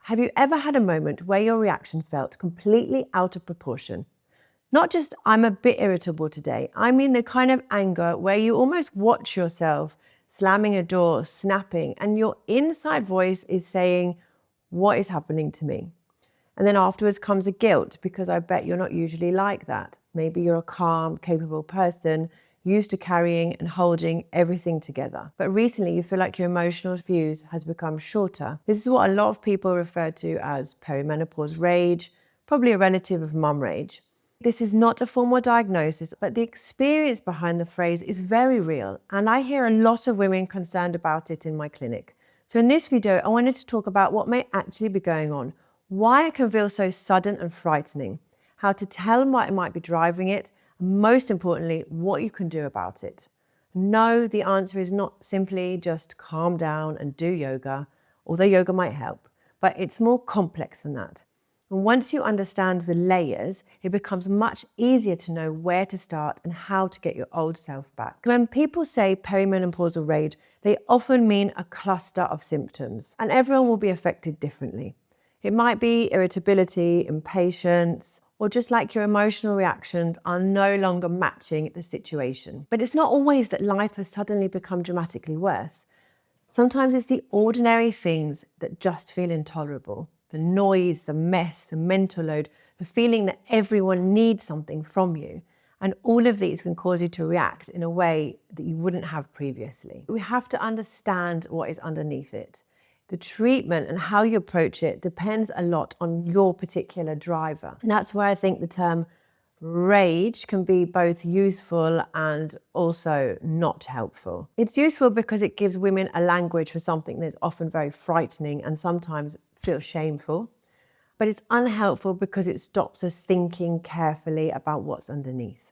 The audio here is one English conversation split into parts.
Have you ever had a moment where your reaction felt completely out of proportion? Not just, I'm a bit irritable today. I mean the kind of anger where you almost watch yourself slamming a door, snapping, and your inside voice is saying, what is happening to me? And then afterwards comes a guilt, because I bet you're not usually like that. Maybe you're a calm, capable person, used to carrying and holding everything together. But recently you feel like your emotional fuse has become shorter. This is what a lot of people refer to as perimenopause rage, probably a relative of mum rage. This is not a formal diagnosis, but the experience behind the phrase is very real. And I hear a lot of women concerned about it in my clinic. So in this video, I wanted to talk about what may actually be going on, why it can feel so sudden and frightening, how to tell what might be driving it, and most importantly, what you can do about it. No, the answer is not simply just calm down and do yoga, although yoga might help, but it's more complex than that. And once you understand the layers, it becomes much easier to know where to start and how to get your old self back. When people say perimenopausal rage, they often mean a cluster of symptoms, and everyone will be affected differently. It might be irritability, impatience, or just like your emotional reactions are no longer matching the situation. But it's not always that life has suddenly become dramatically worse. Sometimes it's the ordinary things that just feel intolerable. The noise, the mess, the mental load, the feeling that everyone needs something from you. And all of these can cause you to react in a way that you wouldn't have previously. We have to understand what is underneath it. The treatment and how you approach it depends a lot on your particular driver. And that's where I think the term rage can be both useful and also not helpful. It's useful because it gives women a language for something that's often very frightening and sometimes feels shameful. But it's unhelpful because it stops us thinking carefully about what's underneath.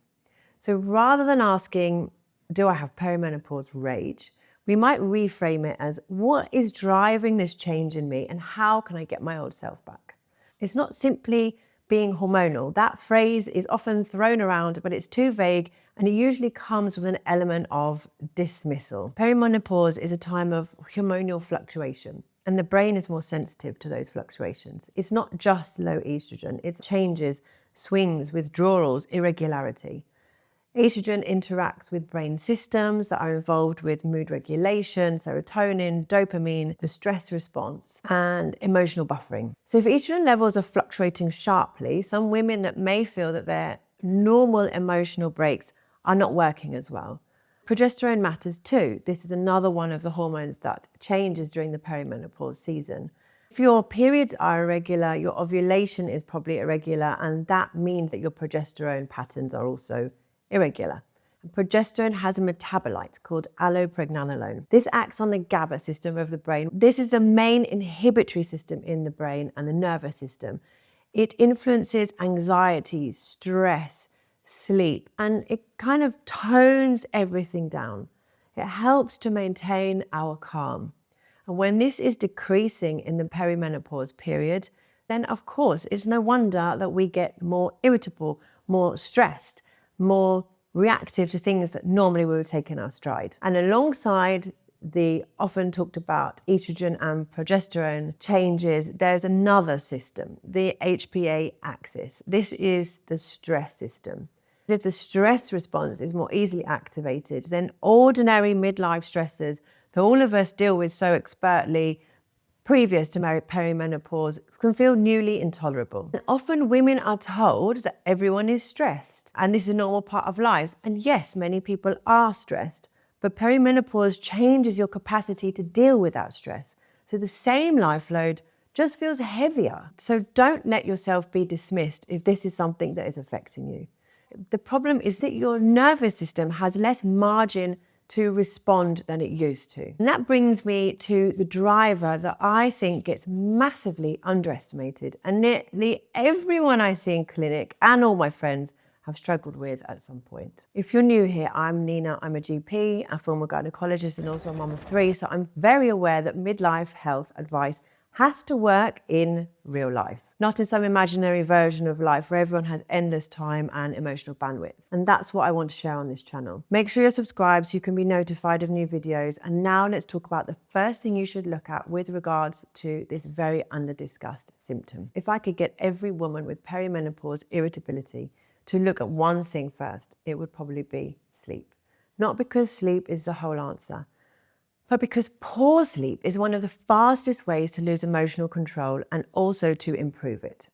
So rather than asking, do I have perimenopause rage? We might reframe it as, what is driving this change in me and how can I get my old self back? It's not simply being hormonal. That phrase is often thrown around, but it's too vague and it usually comes with an element of dismissal. Perimenopause is a time of hormonal fluctuation and the brain is more sensitive to those fluctuations. It's not just low estrogen, it's changes, swings, withdrawals, irregularity. Estrogen interacts with brain systems that are involved with mood regulation, serotonin, dopamine, the stress response, and emotional buffering. So if estrogen levels are fluctuating sharply, some women that may feel that their normal emotional breaks are not working as well. Progesterone matters too. This is another one of the hormones that changes during the perimenopause season. If your periods are irregular, your ovulation is probably irregular, and that means that your progesterone patterns are also irregular. And progesterone has a metabolite called allopregnanolone. This acts on the GABA system of the brain. This is the main inhibitory system in the brain and the nervous system. It influences anxiety, stress, sleep, and it kind of tones everything down. It helps to maintain our calm. And when this is decreasing in the perimenopause period, then of course it's no wonder that we get more irritable, more stressed, more reactive to things that normally we would take in our stride. And alongside the often talked about estrogen and progesterone changes, there's another system, the HPA axis. This is the stress system. If the stress response is more easily activated, then ordinary midlife stressors that all of us deal with so expertly previous to perimenopause can feel newly intolerable. And often women are told that everyone is stressed and this is a normal part of life. And yes, many people are stressed, but perimenopause changes your capacity to deal with that stress. So the same life load just feels heavier. So don't let yourself be dismissed if this is something that is affecting you. The problem is that your nervous system has less margin to respond than it used to. And that brings me to the driver that I think gets massively underestimated and nearly everyone I see in clinic and all my friends have struggled with at some point. If you're new here, I'm Nina, I'm a GP, a former gynecologist and also a mum of 3, so I'm very aware that midlife health advice has to work in real life, not in some imaginary version of life where everyone has endless time and emotional bandwidth. And that's what I want to share on this channel. Make sure you're subscribed so you can be notified of new videos. And now let's talk about the first thing you should look at with regards to this very under-discussed symptom. If I could get every woman with perimenopause irritability to look at one thing first, it would probably be sleep. Not because sleep is the whole answer, but because poor sleep is one of the fastest ways to lose emotional control and also to improve it.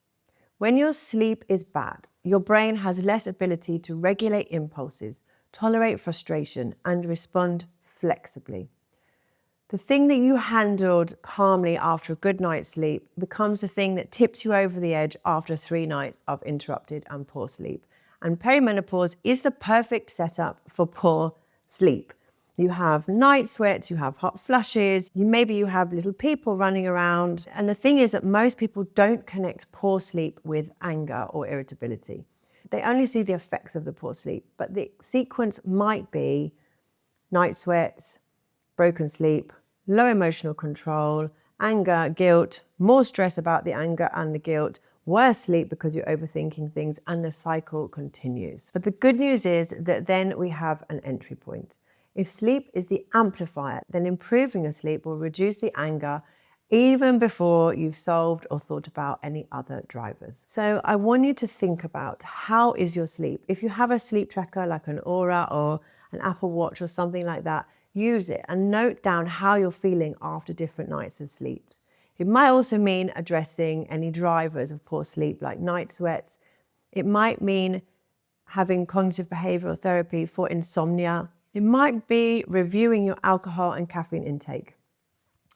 When your sleep is bad, your brain has less ability to regulate impulses, tolerate frustration, and respond flexibly. The thing that you handled calmly after a good night's sleep becomes the thing that tips you over the edge after 3 nights of interrupted and poor sleep. And perimenopause is the perfect setup for poor sleep. You have night sweats, you have hot flushes, maybe you have little people running around. And the thing is that most people don't connect poor sleep with anger or irritability. They only see the effects of the poor sleep, but the sequence might be night sweats, broken sleep, low emotional control, anger, guilt, more stress about the anger and the guilt, worse sleep because you're overthinking things, and the cycle continues. But the good news is that then we have an entry point. If sleep is the amplifier, then improving your sleep will reduce the anger even before you've solved or thought about any other drivers. So I want you to think about, how is your sleep? If you have a sleep tracker like an Aura or an Apple Watch or something like that, use it and note down how you're feeling after different nights of sleep. It might also mean addressing any drivers of poor sleep like night sweats. It might mean having cognitive behavioral therapy for insomnia. It might be reviewing your alcohol and caffeine intake.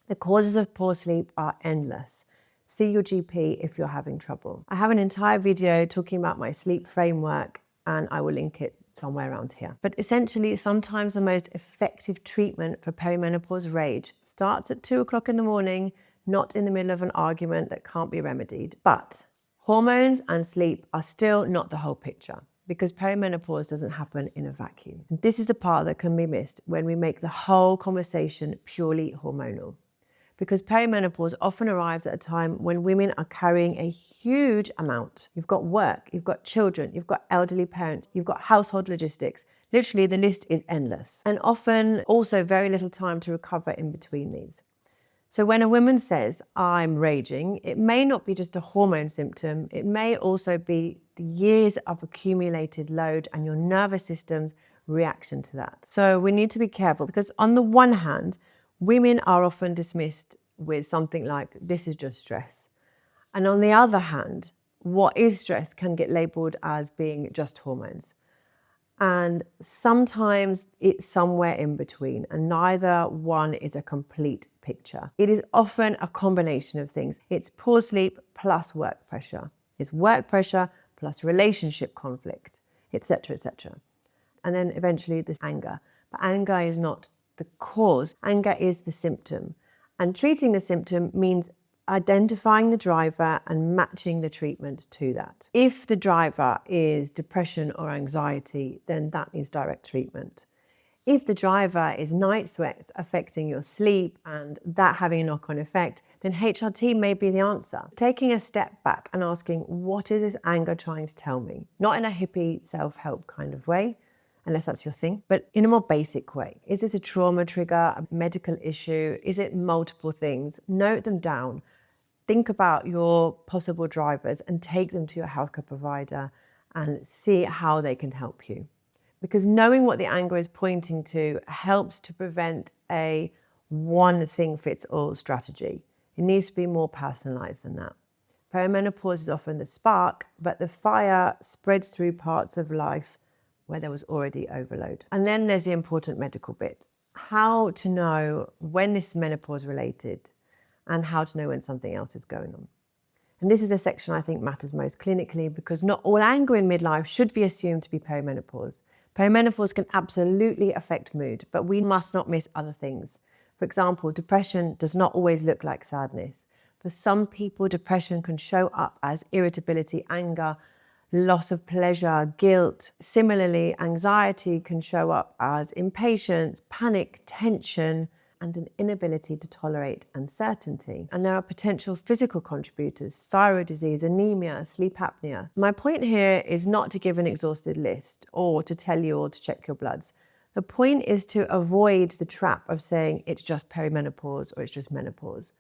The causes of poor sleep are endless. See your GP if you're having trouble. I have an entire video talking about my sleep framework, and I will link it somewhere around here. But essentially, sometimes the most effective treatment for perimenopause rage starts at 2 o'clock in the morning, not in the middle of an argument that can't be remedied. But hormones and sleep are still not the whole picture, because perimenopause doesn't happen in a vacuum. And this is the part that can be missed when we make the whole conversation purely hormonal. Because perimenopause often arrives at a time when women are carrying a huge amount. You've got work, you've got children, you've got elderly parents, you've got household logistics. Literally, the list is endless. And often also very little time to recover in between these. So when a woman says, I'm raging, it may not be just a hormone symptom. It may also be the years of accumulated load and your nervous system's reaction to that. So we need to be careful, because on the one hand, women are often dismissed with something like, this is just stress. And on the other hand, what is stress can get labeled as being just hormones. And sometimes it's somewhere in between, and neither one is a complete picture. It is often a combination of things. It's poor sleep plus work pressure. It's work pressure plus relationship conflict, etc., etc. And then eventually this anger. But anger is not the cause. Anger is the symptom. And treating the symptom means identifying the driver and matching the treatment to that. If the driver is depression or anxiety, then that needs direct treatment. If the driver is night sweats affecting your sleep and that having a knock-on effect, then HRT may be the answer. Taking a step back and asking, what is this anger trying to tell me? Not in a hippie self-help kind of way, unless that's your thing, but in a more basic way. Is this a trauma trigger, a medical issue? Is it multiple things? Note them down. Think about your possible drivers and take them to your healthcare provider and see how they can help you. Because knowing what the anger is pointing to helps to prevent a one-thing-fits-all strategy. It needs to be more personalized than that. Perimenopause is often the spark, but the fire spreads through parts of life where there was already overload. And then there's the important medical bit. How to know when this is menopause related and how to know when something else is going on. And this is the section I think matters most clinically, because not all anger in midlife should be assumed to be perimenopause. Perimenopause can absolutely affect mood, but we must not miss other things. For example, depression does not always look like sadness. For some people, depression can show up as irritability, anger, loss of pleasure, guilt. Similarly, anxiety can show up as impatience, panic, tension, and an inability to tolerate uncertainty. And there are potential physical contributors: thyroid disease, anemia, sleep apnea. My point here is not to give an exhaustive list or to tell you or to check your bloods. The point is to avoid the trap of saying it's just perimenopause or it's just menopause.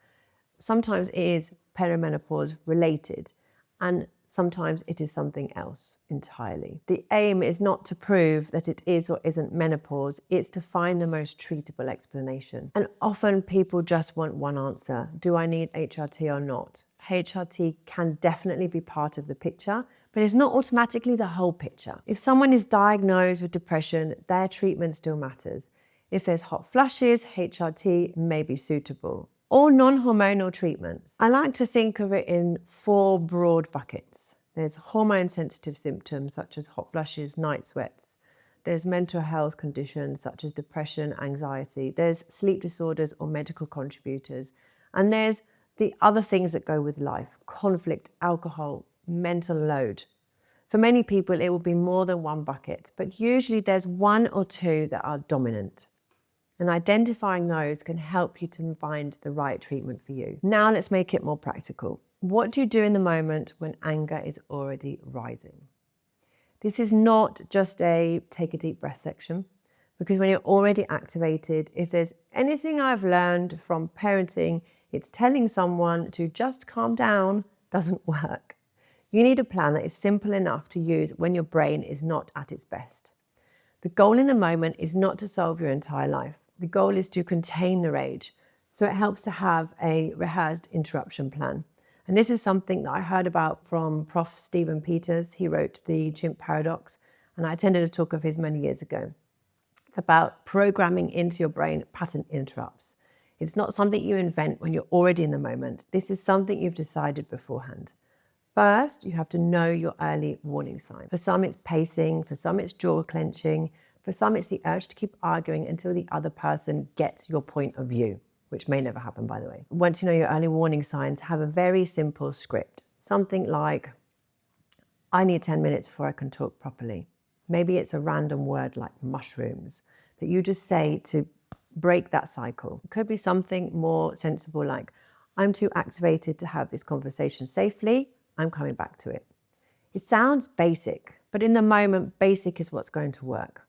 Sometimes it is perimenopause related, and sometimes it is something else entirely. The aim is not to prove that it is or isn't menopause, it's to find the most treatable explanation. And often people just want one answer. Do I need HRT or not? HRT can definitely be part of the picture, but it's not automatically the whole picture. If someone is diagnosed with depression, their treatment still matters. If there's hot flushes, HRT may be suitable. Or non-hormonal treatments. I like to think of it in 4 broad buckets. There's hormone-sensitive symptoms such as hot flushes, night sweats. There's mental health conditions such as depression, anxiety. There's sleep disorders or medical contributors. And there's the other things that go with life: conflict, alcohol, mental load. For many people, it will be more than one bucket, but usually there's 1 or 2 that are dominant. And identifying those can help you to find the right treatment for you. Now let's make it more practical. What do you do in the moment when anger is already rising? This is not just a take a deep breath section, because when you're already activated, if there's anything I've learned from parenting, it's telling someone to just calm down doesn't work. You need a plan that is simple enough to use when your brain is not at its best. The goal in the moment is not to solve your entire life. The goal is to contain the rage. So it helps to have a rehearsed interruption plan. And this is something that I heard about from Prof. Stephen Peters. He wrote The Chimp Paradox, and I attended a talk of his many years ago. It's about programming into your brain pattern interrupts. It's not something you invent when you're already in the moment. This is something you've decided beforehand. First, you have to know your early warning sign. For some, it's pacing. For some, it's jaw clenching. For some, it's the urge to keep arguing until the other person gets your point of view, which may never happen, by the way. Once you know your early warning signs, have a very simple script. Something like, I need 10 minutes before I can talk properly. Maybe it's a random word like mushrooms that you just say to break that cycle. It could be something more sensible like, I'm too activated to have this conversation safely. I'm coming back to it. It sounds basic, but in the moment, basic is what's going to work.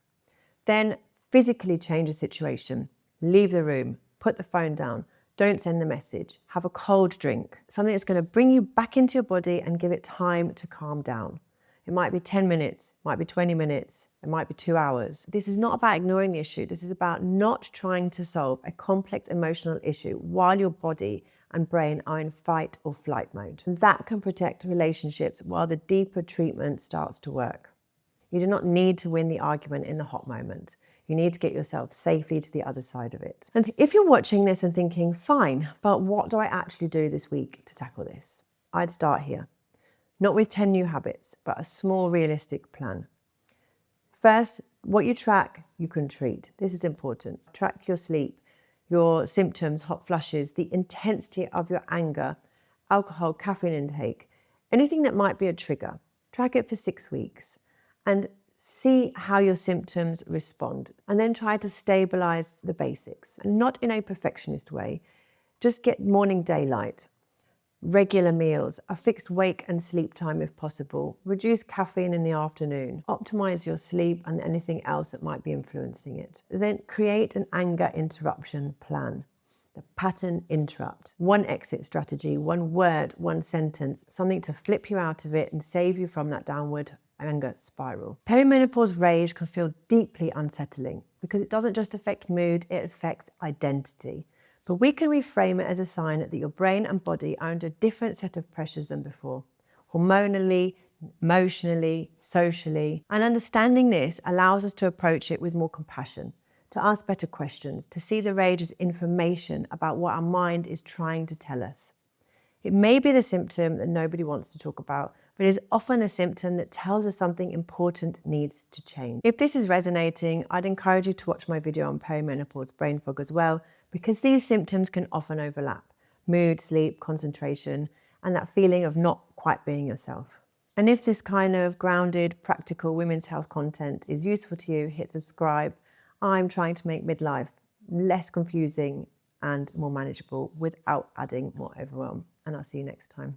Then physically change the situation. Leave the room, put the phone down, don't send the message, have a cold drink, something that's going to bring you back into your body and give it time to calm down. It might be 10 minutes, it might be 20 minutes, it might be 2 hours. This is not about ignoring the issue. This is about not trying to solve a complex emotional issue while your body and brain are in fight or flight mode. And that can protect relationships while the deeper treatment starts to work. You do not need to win the argument in the hot moment. You need to get yourself safely to the other side of it. And if you're watching this and thinking, fine, but what do I actually do this week to tackle this? I'd start here. Not with 10 new habits, but a small realistic plan. First, what you track, you can treat. This is important. Track your sleep, your symptoms, hot flushes, the intensity of your anger, alcohol, caffeine intake, anything that might be a trigger. Track it for 6 weeks and see how your symptoms respond. And then try to stabilize the basics, and not in a perfectionist way. Just get morning daylight, regular meals, a fixed wake and sleep time if possible. Reduce caffeine in the afternoon. Optimize your sleep and anything else that might be influencing it. Then create an anger interruption plan. The pattern interrupt. One exit strategy, one word, one sentence, something to flip you out of it and save you from that downward anger spiral. Perimenopause rage can feel deeply unsettling because it doesn't just affect mood, it affects identity. But we can reframe it as a sign that your brain and body are under a different set of pressures than before, hormonally, emotionally, socially. And understanding this allows us to approach it with more compassion, to ask better questions, to see the rage as information about what our mind is trying to tell us. It may be the symptom that nobody wants to talk about, but it is often a symptom that tells us something important needs to change. If this is resonating, I'd encourage you to watch my video on perimenopause brain fog as well, because these symptoms can often overlap: mood, sleep, concentration, and that feeling of not quite being yourself. And if this kind of grounded, practical women's health content is useful to you, hit subscribe. I'm trying to make midlife less confusing and more manageable without adding more overwhelm. And I'll see you next time.